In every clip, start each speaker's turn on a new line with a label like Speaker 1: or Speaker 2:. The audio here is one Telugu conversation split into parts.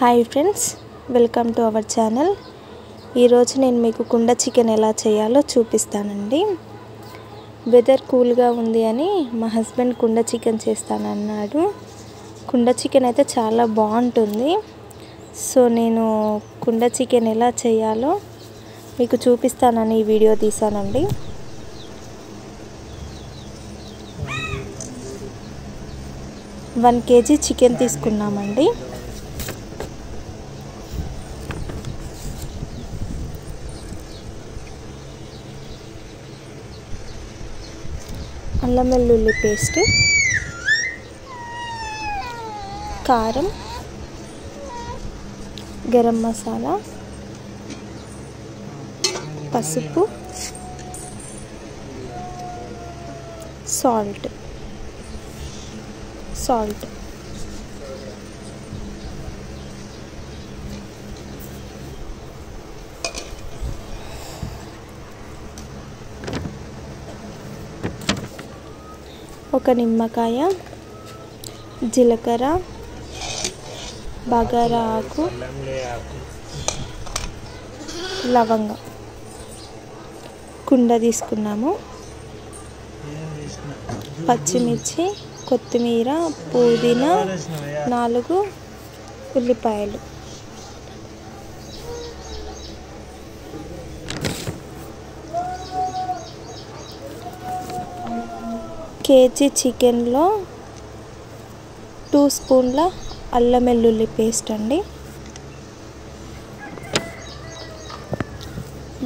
Speaker 1: Hi friends, welcome to our channel. ఈరోజు నేను మీకు కుండ చికెన్ ఎలా చేయాలో చూపిస్తానండి. వెదర్ కూల్గా ఉంది అని మా హస్బెండ్ కుండ చికెన్ చేస్తానన్నాడు. కుండ చికెన్ అయితే చాలా బాగుంటుంది. సో నేను కుండ చికెన్ ఎలా చేయాలో మీకు చూపిస్తానని ఈ వీడియో తీసానండి. వన్ కేజీ చికెన్ తీసుకున్నామండి. అల్లం వెల్లుల్లి పేస్ట్, కారం, గరం మసాలా, పసుపు, సాల్ట్. ఒక నిమ్మకాయ, జీలకర్ర, బగారా ఆకు, లవంగం. కుండ తీసుకున్నాము. పచ్చిమిర్చి, కొత్తిమీర, పుదీనా, 4 ఉల్లిపాయలు. కేజీ చికెన్లో 2 స్పూన్ల అల్లం వెల్లుల్లి పేస్ట్ అండి.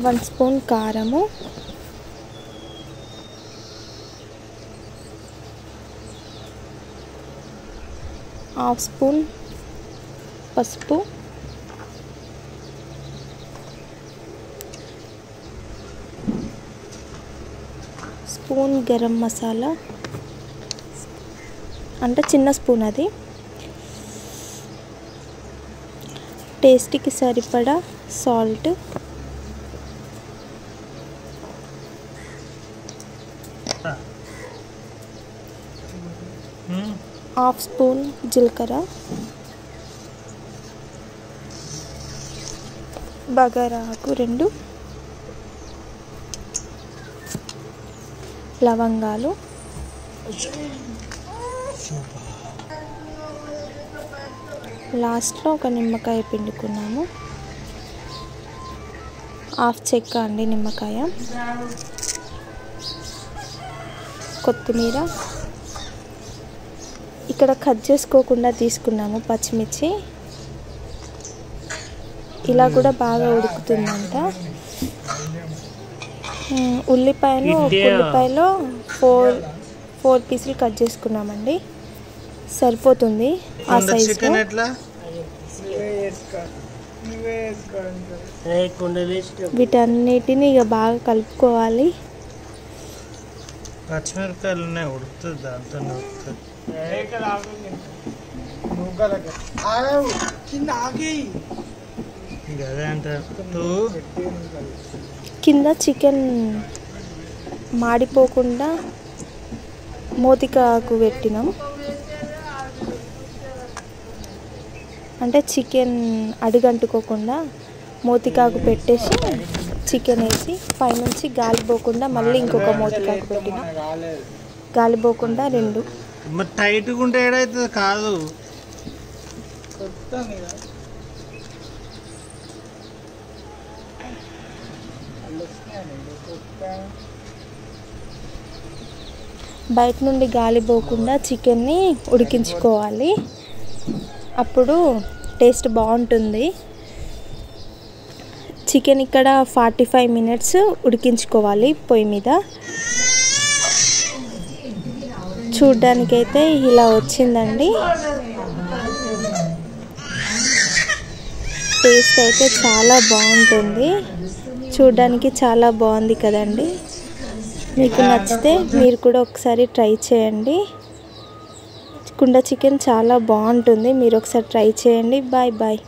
Speaker 1: 1 స్పూన్ కారము, 1/2 స్పూన్ పసుపు, స్పూన్ గరం మసాలా, అంటే చిన్న స్పూన్ అది. టేస్ట్కి సరిపడా సాల్ట్, హాఫ్ స్పూన్ జీలకర్ర, బగారా ఆకు 2, లవంగాలు, లాస్ట్లో ఒక నిమ్మకాయ పిండుకున్నాము. 1/2 చెక్క అండి నిమ్మకాయ, కొత్తిమీర. ఇక్కడ కట్ చేసుకోకుండా తీసుకున్నాము పచ్చిమిర్చి. ఇలా కూడా బాగా ఉడుకుతుందంట. ఉల్లిపాయలు 4 పీసులు కట్ చేసుకున్నామండి. సరిపోతుంది ఆ సైజు. వీటన్నిటిని ఇక బాగా కలుపుకోవాలి.
Speaker 2: పచ్చిమిరపకాయలు ఉన్నాయి, ఉడుకుతుంది. దాంతో
Speaker 1: కింద చికెన్ మాడిపోకుండా మోతికాకు పెట్టినాం. అంటే చికెన్ అడుగంటుకోకుండా మోతికాకు పెట్టేసి చికెన్ వేసి పైనుంచి గాలిపోకుండా మళ్ళీ ఇంకొక మోతికాకు పెట్టిన. గాలిపోకుండా 2.
Speaker 2: టైట్గా ఉంటే ఏడైతుంది కాదు.
Speaker 1: బయట నుండి గాలిపోకుండా చికెన్ని ఉడికించుకోవాలి. అప్పుడు టేస్ట్ బాగుంటుంది. చికెన్ ఇక్కడ 45 మినిట్స్ ఉడికించుకోవాలి పొయ్యి మీద. చూడ్డానికైతే ఇలా వచ్చిందండి. టేస్ట్ అయితే చాలా బాగుంటుంది. చూడ్డానికి చాలా బాగుంది కదండి. మీకు నచ్చితే మీరు కూడా ఒకసారి ట్రై చేయండి. కుండ చికెన్ చాలా బాగుంటుంది. మీరు ఒకసారి ట్రై చేయండి. Bye bye.